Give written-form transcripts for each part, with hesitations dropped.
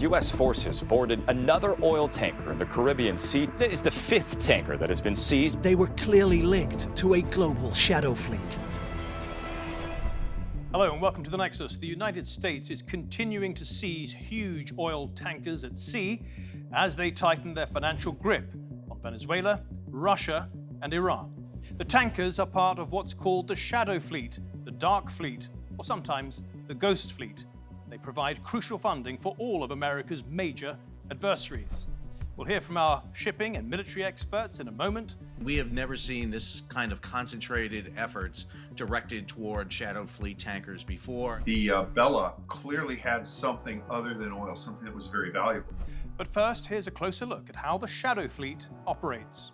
U.S. forces boarded another oil tanker in the Caribbean Sea. It is the fifth tanker that has been seized. They were clearly linked to a global shadow fleet. Hello and welcome to the Nexus. The United States is continuing to seize huge oil tankers at sea as they tighten their financial grip on Venezuela, Russia, and Iran. The tankers are part of what's called the Shadow Fleet, the Dark Fleet, or sometimes the Ghost Fleet. They provide crucial funding for all of America's major adversaries. We'll hear from our shipping and military experts in a moment. We have never seen this kind of concentrated efforts directed toward Shadow Fleet tankers before. The Bella clearly had something other than oil, something that was very valuable. But first, here's a closer look at how the Shadow Fleet operates.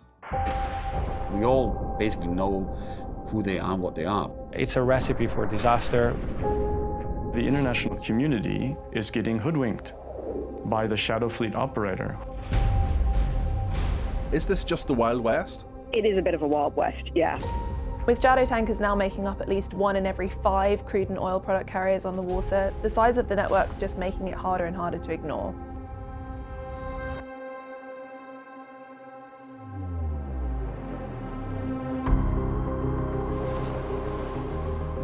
We all basically know who they are and what they are. It's a recipe for disaster. The international community is getting hoodwinked by the Shadow Fleet operator. Is this just the Wild West? It is a bit of a Wild West, yeah. With shadow tankers now making up at least 1 in every 5 crude and oil product carriers on the water, the size of the network's just making it harder and harder to ignore.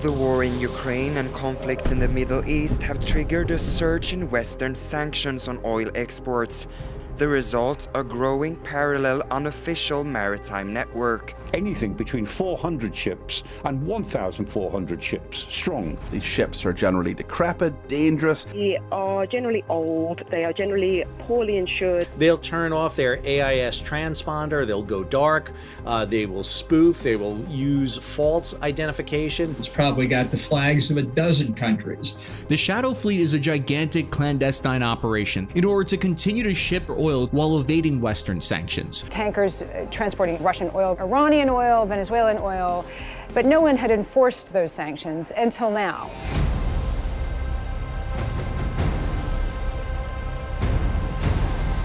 The war in Ukraine and conflicts in the Middle East have triggered a surge in Western sanctions on oil exports. The result, a growing parallel unofficial maritime network. Anything between 400 ships and 1,400 ships strong. These ships are generally decrepit, dangerous. They are generally old, they are generally poorly insured. They'll turn off their AIS transponder, they'll go dark, they will spoof, they will use false identification. It's probably got the flags of a dozen countries. The Shadow Fleet is a gigantic clandestine operation in order to continue to ship oil while evading Western sanctions. Tankers transporting Russian oil, Iranian oil, Venezuelan oil, but no one had enforced those sanctions until now.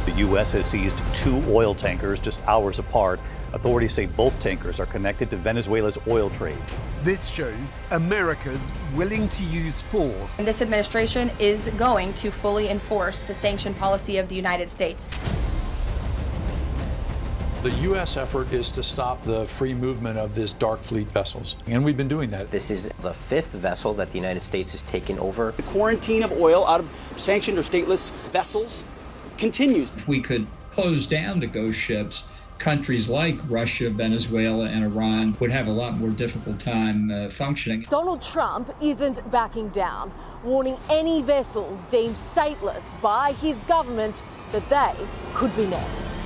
The U.S. has seized 2 oil tankers just hours apart. Authorities say both tankers are connected to Venezuela's oil trade. This shows America's willing to use force. And this administration is going to fully enforce the sanction policy of the United States. The U.S. effort is to stop the free movement of this dark fleet vessels, and we've been doing that. This is the 5th vessel that the United States has taken over. The quarantine of oil out of sanctioned or stateless vessels continues. If we could close down the ghost ships, countries like Russia, Venezuela, and Iran would have a lot more difficult time functioning. Donald Trump isn't backing down, warning any vessels deemed stateless by his government that they could be next.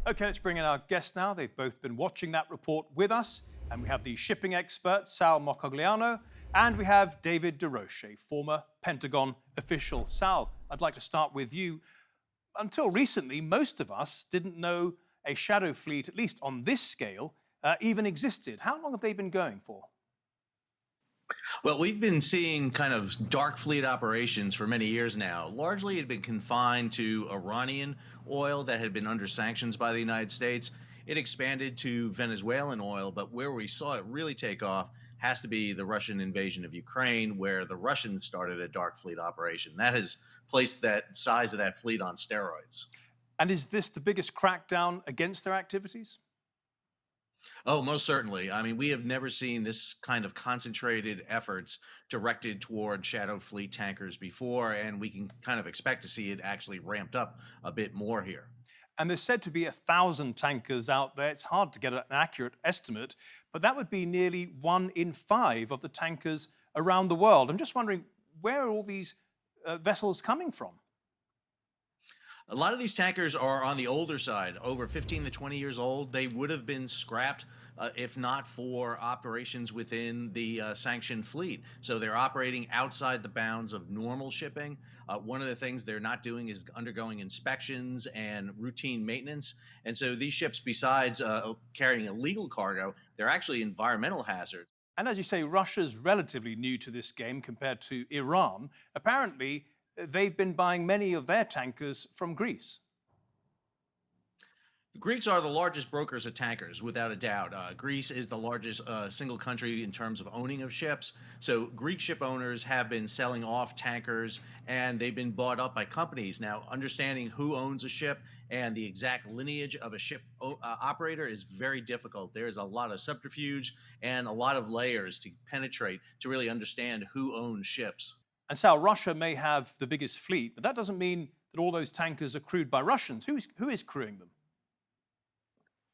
Okay, let's bring in our guests now. They've both been watching that report with us. And we have the shipping expert, Sal Mercogliano, and we have David Des Roches, a former Pentagon official. Sal, I'd like to start with you. Until recently, most of us didn't know a shadow fleet, at least on this scale, even existed. How long have they been going for? Well, we've been seeing kind of dark fleet operations for many years now. Largely, it had been confined to Iranian oil that had been under sanctions by the United States. It expanded to Venezuelan oil, but where we saw it really take off has to be the Russian invasion of Ukraine, where the Russians started a dark fleet operation. That has placed that size of that fleet on steroids. And is this the biggest crackdown against their activities? Oh, most certainly. I mean, we have never seen this kind of concentrated efforts directed toward Shadow Fleet tankers before, and we can kind of expect to see it actually ramped up a bit more here. And there's said to be 1,000 tankers out there. It's hard to get an accurate estimate, but that would be nearly 1 in 5 of the tankers around the world. I'm just wondering, where are all these vessels coming from? A lot of these tankers are on the older side, over 15 to 20 years old. They would have been scrapped if not for operations within the sanctioned fleet. So they're operating outside the bounds of normal shipping. One of the things they're not doing is undergoing inspections and routine maintenance. And so these ships, besides carrying illegal cargo, they're actually environmental hazards. And as you say, Russia's relatively new to this game compared to Iran. Apparently, they've been buying many of their tankers from Greece. The Greeks are the largest brokers of tankers, without a doubt. Greece is the largest single country in terms of owning of ships. So Greek ship owners have been selling off tankers, and they've been bought up by companies. Now, understanding who owns a ship and the exact lineage of a ship operator is very difficult. There's a lot of subterfuge and a lot of layers to penetrate to really understand who owns ships. And Sal, Russia may have the biggest fleet, but that doesn't mean that all those tankers are crewed by Russians. Who is crewing them?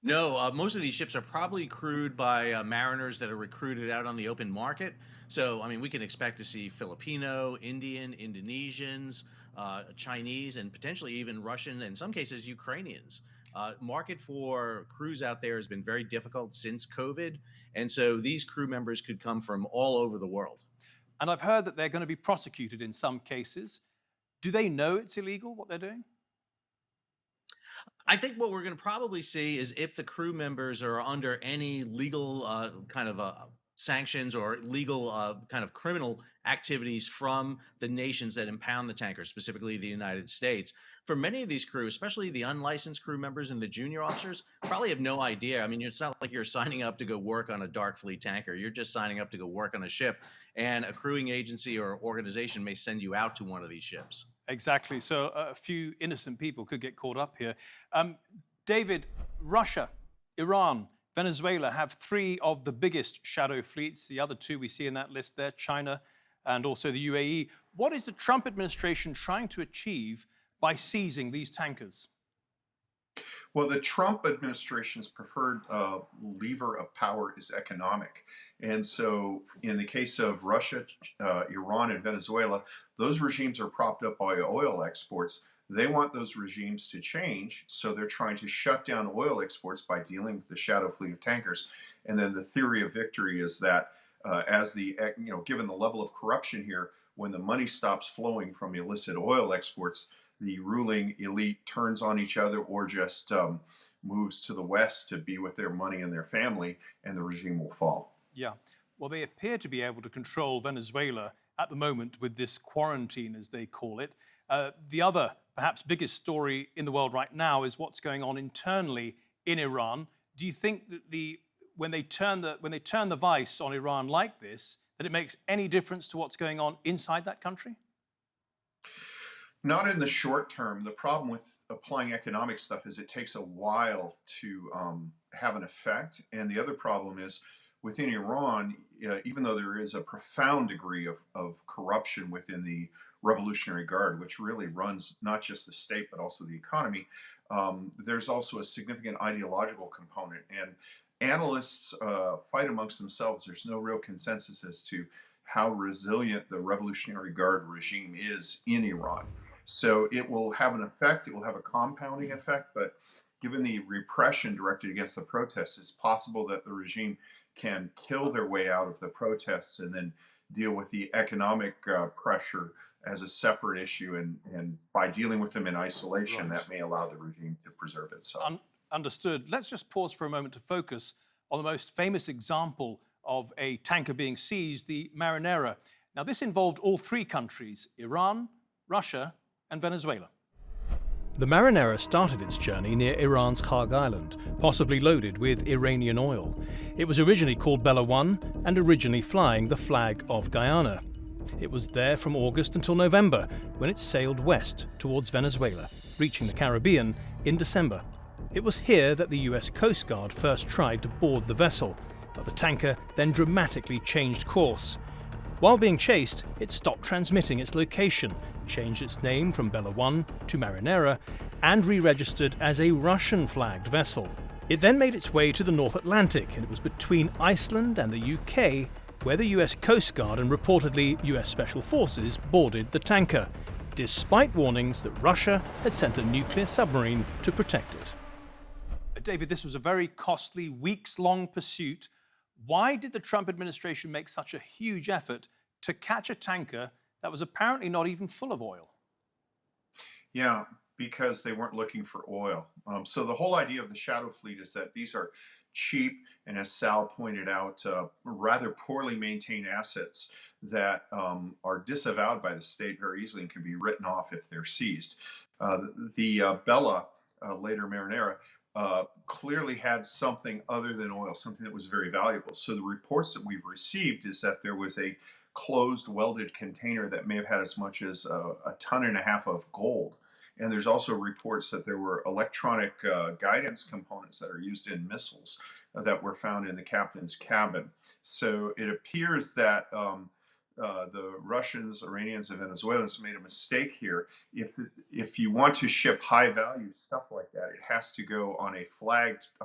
No, most of these ships are probably crewed by mariners that are recruited out on the open market. So, I mean, we can expect to see Filipino, Indian, Indonesians, Chinese, and potentially even Russian, in some cases, Ukrainians. Market for crews out there has been very difficult since COVID. And so these crew members could come from all over the world. And I've heard that they're going to be prosecuted in some cases. Do they know it's illegal, what they're doing? I think what we're going to probably see is if the crew members are under any legal sanctions or legal kind of criminal activities from the nations that impound the tankers, specifically the United States. For many of these crew, especially the unlicensed crew members and the junior officers, probably have no idea. I mean, it's not like you're signing up to go work on a dark fleet tanker. You're just signing up to go work on a ship, and a crewing agency or organization may send you out to one of these ships. Exactly. So a few innocent people could get caught up here. David, Russia, Iran, Venezuela have three of the biggest shadow fleets. The other two we see in that list there, China and also the UAE. What is the Trump administration trying to achieve by seizing these tankers? Well, the Trump administration's preferred lever of power is economic. And so in the case of Russia, Iran, and Venezuela, those regimes are propped up by oil exports. They want those regimes to change, so they're trying to shut down oil exports by dealing with the shadow fleet of tankers. And then the theory of victory is that given the level of corruption here, when the money stops flowing from illicit oil exports, the ruling elite turns on each other or just moves to the West to be with their money and their family, and the regime will fall. Yeah. Well, they appear to be able to control Venezuela at the moment with this quarantine, as they call it. The other, perhaps biggest story in the world right now is what's going on internally in Iran. Do you think that when they turn the vice on Iran like this, that it makes any difference to what's going on inside that country? Not in the short term. The problem with applying economic stuff is it takes a while to have an effect. And the other problem is within Iran, even though there is a profound degree of corruption within the Revolutionary Guard, which really runs not just the state, but also the economy, there's also a significant ideological component. And analysts fight amongst themselves. There's no real consensus as to how resilient the Revolutionary Guard regime is in Iran. So it will have an effect, it will have a compounding effect, but given the repression directed against the protests, it's possible that the regime can kill their way out of the protests and then deal with the economic pressure as a separate issue. And by dealing with them in isolation, that may allow the regime to preserve itself. Understood. Let's just pause for a moment to focus on the most famous example of a tanker being seized, the Marinera. Now, this involved all three countries, Iran, Russia, and Venezuela. The Marinera started its journey near Iran's Kharg Island, possibly loaded with Iranian oil. It was originally called Bella 1 and originally flying the flag of Guyana. It was there from August until November, when it sailed west towards Venezuela, reaching the Caribbean in December. It was here that the US Coast Guard first tried to board the vessel, but the tanker then dramatically changed course. While being chased, it stopped transmitting its location, changed its name from Bella 1 to Marinera, and re-registered as a Russian-flagged vessel. It then made its way to the North Atlantic, and it was between Iceland and the UK where the US Coast Guard and reportedly US Special Forces boarded the tanker, despite warnings that Russia had sent a nuclear submarine to protect it. David, this was a very costly, weeks-long pursuit. Why did the Trump administration make such a huge effort to catch a tanker that was apparently not even full of oil? Yeah, because they weren't looking for oil. So the whole idea of the shadow fleet is that these are cheap and, as Sal pointed out, rather poorly maintained assets that are disavowed by the state very easily and can be written off if they're seized. The Bella, later Marinera, clearly had something other than oil, something that was very valuable. So the reports that we've received is that there was a closed welded container that may have had as much as a 1.5 tons of gold. And there's also reports that there were electronic guidance components that are used in missiles that were found in the captain's cabin. So it appears that the Russians, Iranians, and Venezuelans made a mistake here. If you want to ship high-value stuff like that, it has to go on a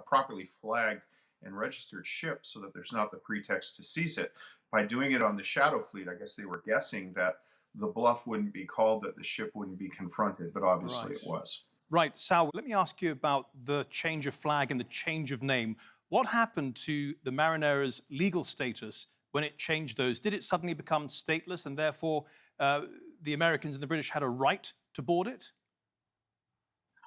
properly flagged and registered ship so that there's not the pretext to seize it. By doing it on the Shadow Fleet, I guess they were guessing that the bluff wouldn't be called, that the ship wouldn't be confronted, but obviously it was. Right, Sal, let me ask you about the change of flag and the change of name. What happened to the Marinera's legal status when it changed those? Did it suddenly become stateless and therefore the Americans and the British had a right to board it?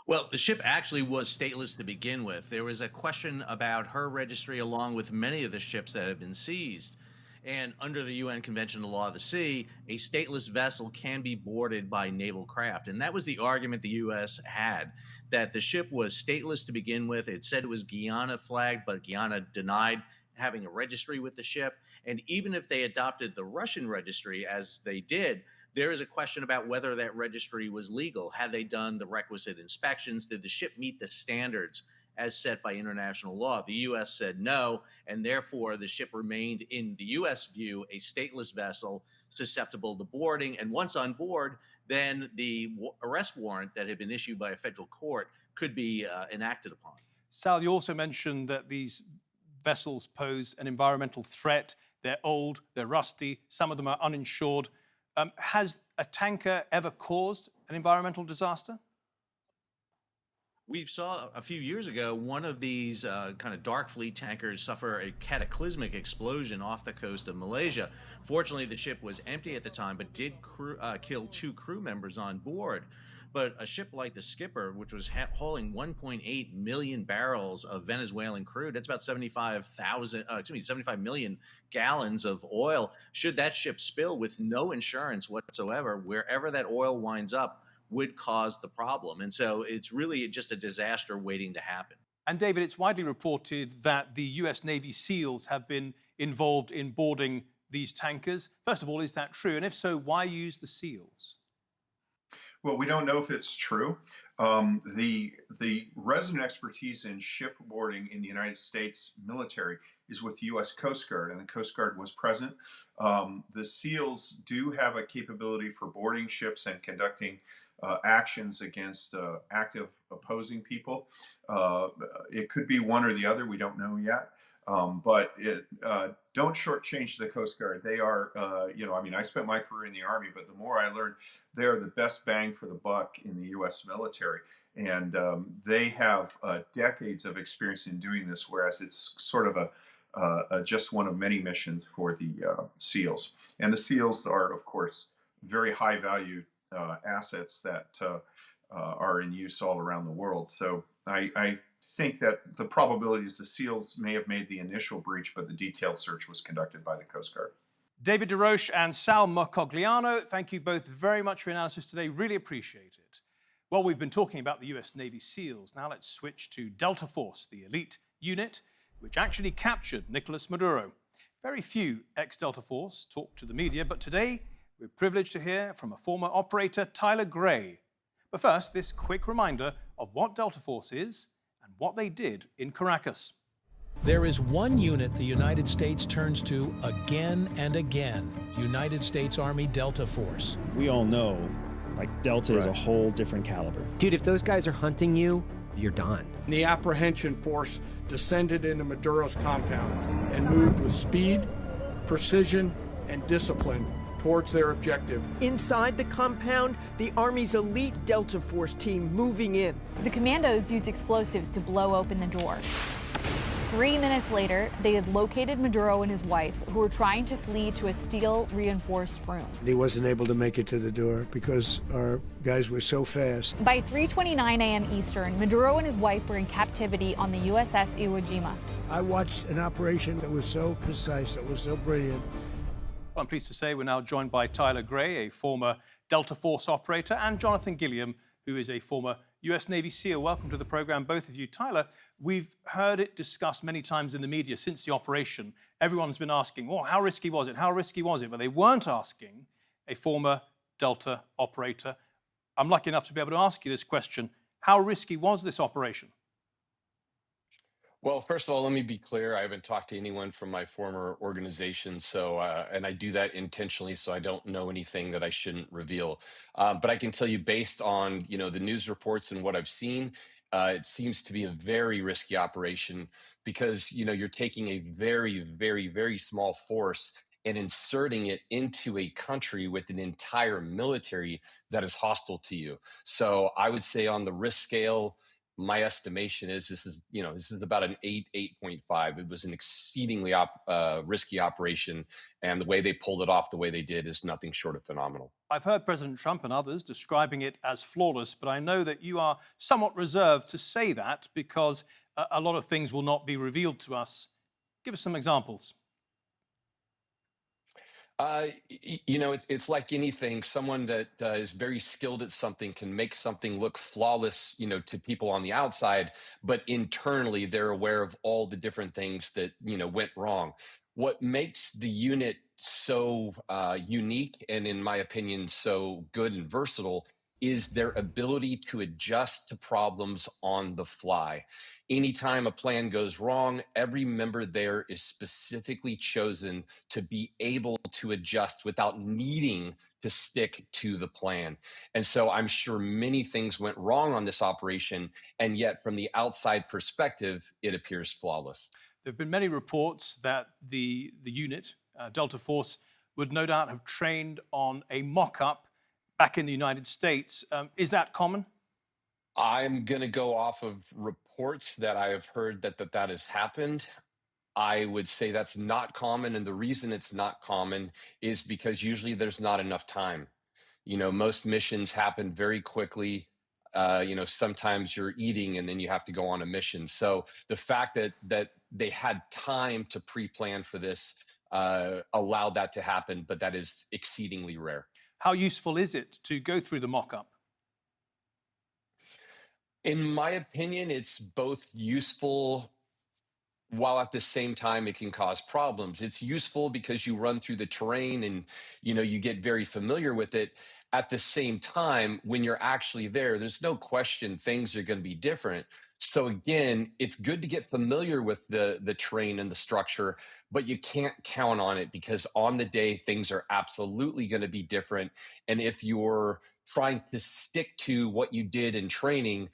Well, the ship actually was stateless to begin with. There was a question about her registry along with many of the ships that had been seized. And under the UN Convention on the Law of the Sea, a stateless vessel can be boarded by naval craft. And that was the argument the U.S. had, that the ship was stateless to begin with. It said it was Guyana flagged, but Guyana denied having a registry with the ship. And even if they adopted the Russian registry, as they did, there is a question about whether that registry was legal. Had they done the requisite inspections? Did the ship meet the standards as set by international law? The U.S. said no, and therefore the ship remained, in the U.S. view, a stateless vessel susceptible to boarding. And once on board, then the arrest warrant that had been issued by a federal court could be enacted upon. Sal, you also mentioned that these vessels pose an environmental threat. They're old, they're rusty, some of them are uninsured. Has a tanker ever caused an environmental disaster? We saw a few years ago one of these kind of dark fleet tankers suffer a cataclysmic explosion off the coast of Malaysia. Fortunately, the ship was empty at the time, but did kill 2 crew members on board. But a ship like the Skipper, which was hauling 1.8 million barrels of Venezuelan crude, that's about 75 million gallons of oil. Should that ship spill with no insurance whatsoever, wherever that oil winds up would cause the problem. And so it's really just a disaster waiting to happen. And David, it's widely reported that the US Navy SEALs have been involved in boarding these tankers. First of all, is that true? And if so, why use the SEALs? Well, we don't know if it's true. The resident expertise in shipboarding in the United States military is with the U.S. Coast Guard, and the Coast Guard was present. The SEALs do have a capability for boarding ships and conducting actions against active opposing people. It could be one or the other. We don't know yet. But don't shortchange the Coast Guard. They are, I spent my career in the Army, but the more I learned, they are the best bang for the buck in the U.S. military. And they have decades of experience in doing this, whereas it's sort of just one of many missions for the SEALs. And the SEALs are, of course, very high value assets that are in use all around the world. So I think that the probability is the SEALs may have made the initial breach, but the detailed search was conducted by the Coast Guard. David Des Roches and Sal Mercogliano, thank you both very much for your analysis today. Really appreciate it. Well, we've been talking about the US Navy SEALs. Now let's switch to Delta Force, the elite unit, which actually captured Nicolas Maduro. Very few ex-Delta Force talk to the media, but today we're privileged to hear from a former operator, Tyler Gray. But first, this quick reminder of what Delta Force is and what they did in Caracas. There is one unit the United States turns to again and again, United States Army Delta Force. We all know, Delta is a whole different caliber. Dude, if those guys are hunting you, you're done. The apprehension force descended into Maduro's compound and moved with speed, precision, and discipline towards their objective. Inside the compound, the Army's elite Delta Force team moving in. The commandos used explosives to blow open the door. 3 minutes later, they had located Maduro and his wife, who were trying to flee to a steel-reinforced room. He wasn't able to make it to the door because our guys were so fast. By 3:29 a.m. Eastern, Maduro and his wife were in captivity on the USS Iwo Jima. I watched an operation that was so precise, that was so brilliant. Well, I'm pleased to say we're now joined by Tyler Gray, a former Delta Force operator, and Jonathan Gilliam, who is a former US Navy SEAL, welcome to the program, both of you. Tyler, we've heard it discussed many times in the media since the operation. Everyone's been asking, well, how risky was it? How risky was it? But they weren't asking a former Delta operator. I'm lucky enough to be able to ask you this question. How risky was this operation? Well, first of all, let me be clear. I haven't talked to anyone from my former organization, so and I do that intentionally, so I don't know anything that I shouldn't reveal. But I can tell you, based on the news reports and what I've seen, it seems to be a very risky operation because you're taking a very, very, very small force and inserting it into a country with an entire military that is hostile to you. So I would say on the risk scale, my estimation is this is about an 8.5. It was an exceedingly risky operation, and the way they pulled it off the way they did is nothing short of phenomenal. I've heard President Trump and others describing it as flawless, but I know that you are somewhat reserved to say that because a lot of things will not be revealed to us. Give us some examples. It's like anything. Someone that is very skilled at something can make something look flawless, to people on the outside, but internally they're aware of all the different things that, went wrong. What makes the unit so unique and, in my opinion, so good and versatile is their ability to adjust to problems on the fly. Anytime a plan goes wrong, every member there is specifically chosen to be able to adjust without needing to stick to the plan. And so I'm sure many things went wrong on this operation, and yet from the outside perspective, it appears flawless. There have been many reports that the unit, Delta Force, would no doubt have trained on a mock-up back in the United States. Is that common? I'm going to go off of reports that I have heard that has happened. I would say that's not common. And the reason it's not common is because usually there's not enough time. Most missions happen very quickly. Sometimes you're eating and then you have to go on a mission. So the fact that they had time to pre-plan for this allowed that to happen, but that is exceedingly rare. How useful is it to go through the mock-up? In my opinion, it's both useful while at the same time it can cause problems. It's useful because you run through the terrain and you get very familiar with it. At the same time, when you're actually there's no question things are going to be different. So again, it's good to get familiar with the terrain and the structure, but you can't count on it because on the day things are absolutely going to be different. And if you're trying to stick to what you did in training,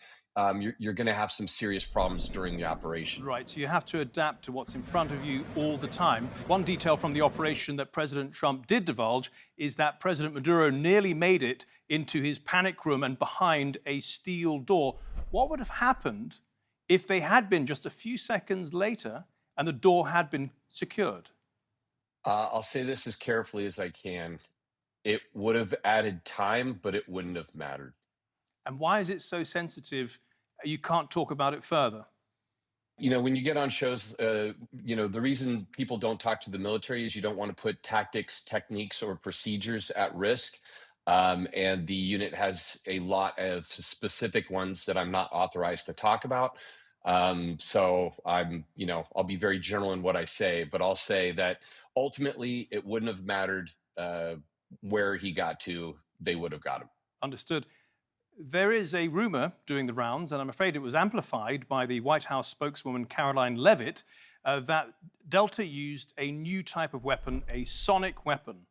you're going to have some serious problems during the operation. Right, so you have to adapt to what's in front of you all the time. One detail from the operation that President Trump did divulge is that President Maduro nearly made it into his panic room and behind a steel door. What would have happened if they had been just a few seconds later and the door had been secured? I'll say this as carefully as I can. It would have added time, but it wouldn't have mattered. And why is it so sensitive? You can't talk about it further. When you get on shows, the reason people don't talk to the military is you don't want to put tactics, techniques, or procedures at risk. And the unit has a lot of specific ones that I'm not authorized to talk about. So I'll be very general in what I say, but I'll say that ultimately it wouldn't have mattered where he got to. They would have got him. Understood. There is a rumor doing the rounds, and I'm afraid it was amplified by the White House spokeswoman Caroline Leavitt, that Delta used a new type of weapon, a sonic weapon.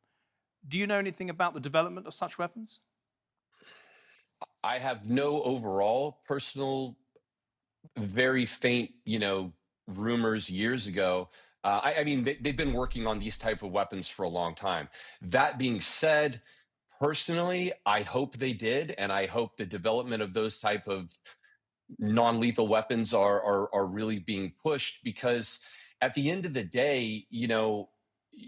Do you know anything about the development of such weapons? I have no overall personal, very faint, rumors years ago. They've been working on these type of weapons for a long time. That being said, personally, I hope they did, and I hope the development of those type of non-lethal weapons are really being pushed because at the end of the day,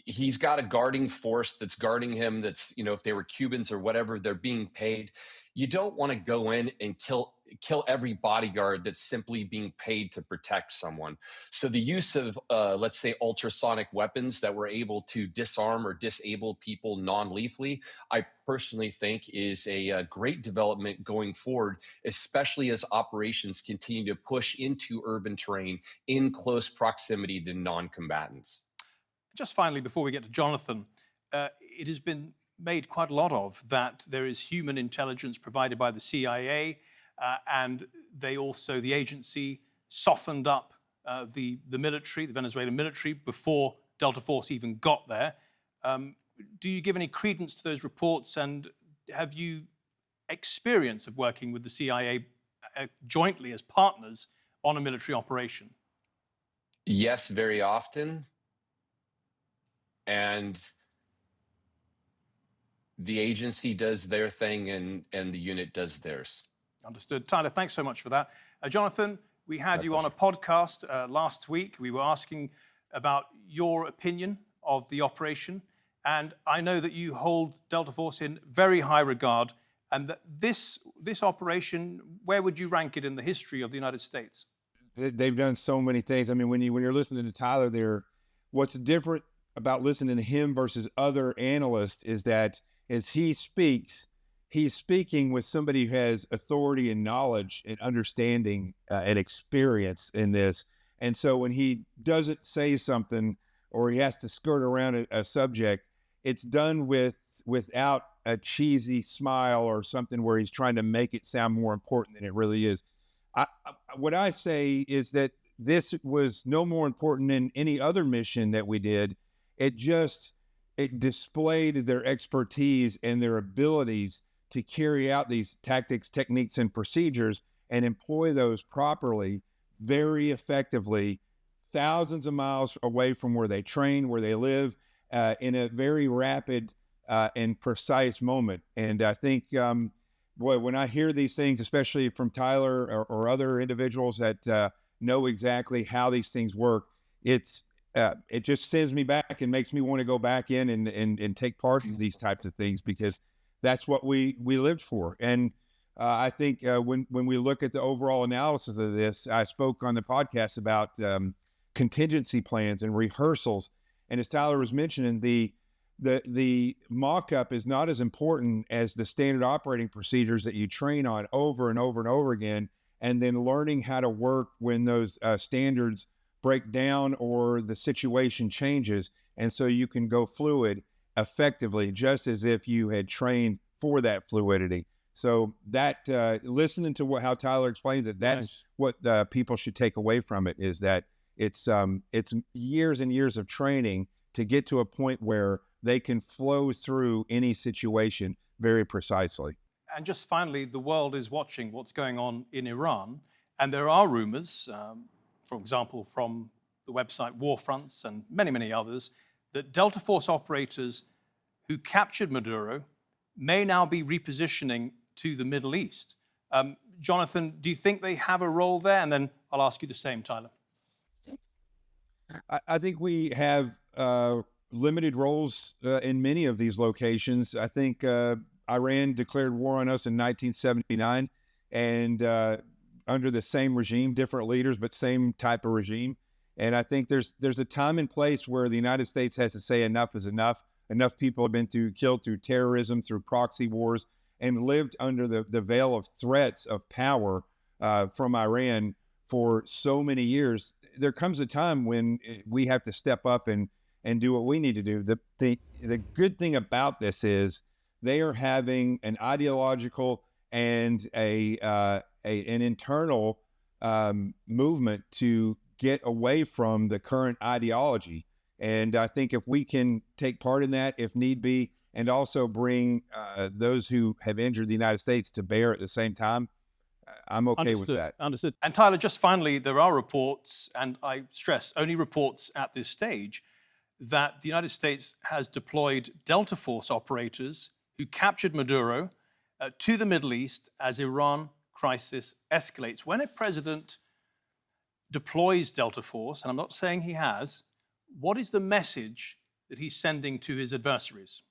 he's got a guarding force that's guarding him. That's, if they were Cubans or whatever, they're being paid. you don't want to go in and kill every bodyguard that's simply being paid to protect someone. So the use of, let's say, ultrasonic weapons that were able to disarm or disable people non-lethally, I personally think is a great development going forward, especially as operations continue to push into urban terrain in close proximity to non-combatants. Just finally, before we get to Jonathan, it has been made quite a lot of that there is human intelligence provided by the CIA, and the agency softened up the military, the Venezuelan military, before Delta Force even got there. Do you give any credence to those reports, and have you experience of working with the CIA jointly as partners on a military operation? Yes, very often. And the agency does their thing and the unit does theirs. Understood. Tyler, thanks so much for that. Jonathan, we had you on a podcast last week. We were asking about your opinion of the operation. And I know that you hold Delta Force in very high regard. And that this operation, where would you rank it in the history of the United States? They've done so many things. I mean, when you're listening to Tyler there, what's different about listening to him versus other analysts is that as he speaks, he's speaking with somebody who has authority and knowledge and understanding and experience in this. And so when he doesn't say something or he has to skirt around a subject, it's done without a cheesy smile or something where he's trying to make it sound more important than it really is. What I say is that this was no more important than any other mission that we did. It displayed their expertise and their abilities to carry out these tactics, techniques, and procedures and employ those properly, very effectively, thousands of miles away from where they train, where they live, in a very rapid and precise moment. And I think, when I hear these things, especially from Tyler or other individuals that know exactly how these things work, it just sends me back and makes me want to go back in and take part in these types of things, because that's what we lived for. And I think when we look at the overall analysis of this, I spoke on the podcast about contingency plans and rehearsals. And as Tyler was mentioning, the mock-up is not as important as the standard operating procedures that you train on over and over and over again, and then learning how to work when those standards break down or the situation changes. And so you can go fluid effectively, just as if you had trained for that fluidity. So that listening to how Tyler explains it, that's what people should take away from it, is that it's years and years of training to get to a point where they can flow through any situation very precisely. And just finally, the world is watching what's going on in Iran. And there are rumors, for example, from the website Warfronts and many, many others, that Delta Force operators who captured Maduro may now be repositioning to the Middle East. Jonathan, do you think they have a role there? And then I'll ask you the same, Tyler. I think we have limited roles in many of these locations. I think Iran declared war on us in 1979, and under the same regime, different leaders, but same type of regime. And I think there's a time and place where the United States has to say enough is enough. Enough people have been killed through terrorism, through proxy wars, and lived under the veil of threats of power from Iran for so many years. There comes a time when we have to step up and do what we need to do. The good thing about this is they are having an ideological and an internal movement to get away from the current ideology. And I think if we can take part in that, if need be, and also bring those who have injured the United States to bear at the same time, I'm okay with that. Understood. And Tyler, just finally, there are reports, and I stress only reports at this stage, that the United States has deployed Delta Force operators who captured Maduro to the Middle East as Iran crisis escalates. When a president deploys Delta Force, and I'm not saying he has, what is the message that he's sending to his adversaries?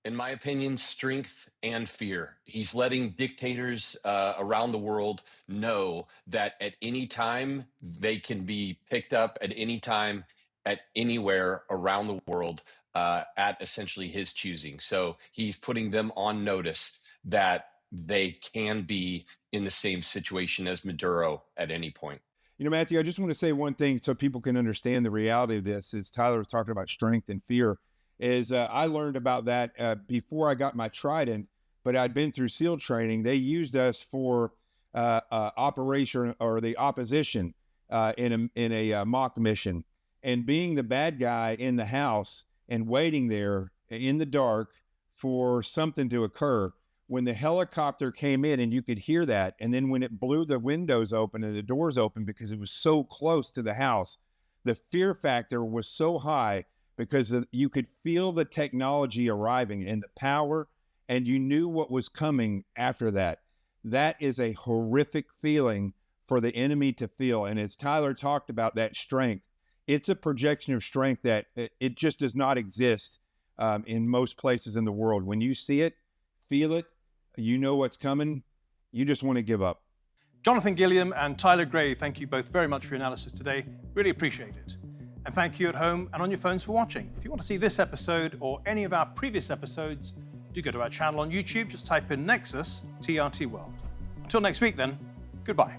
in my opinion, strength and fear. He's letting dictators around the world know that at any time they can be picked up at any time, at anywhere around the world at essentially his choosing. So he's putting them on notice that they can be in the same situation as Maduro at any point. You know, Matthew, I just want to say one thing so people can understand the reality of this. As Tyler was talking about strength and fear, is I learned about that before I got my Trident, but I'd been through SEAL training. They used us for operation or the opposition in a mock mission. And being the bad guy in the house and waiting there in the dark for something to occur, when the helicopter came in and you could hear that, and then when it blew the windows open and the doors open because it was so close to the house, the fear factor was so high because you could feel the technology arriving and the power, and you knew what was coming after that. That is a horrific feeling for the enemy to feel. And as Tyler talked about that strength, it's a projection of strength that it just does not exist in most places in the world. When you see it, feel it, you know what's coming, you just want to give up. Jonathan Gilliam and Tyler Gray, thank you both very much for your analysis today. Really appreciate it. And thank you at home and on your phones for watching. If you want to see this episode or any of our previous episodes, do go to our channel on YouTube. Just type in Nexus TRT World. Until next week then, goodbye.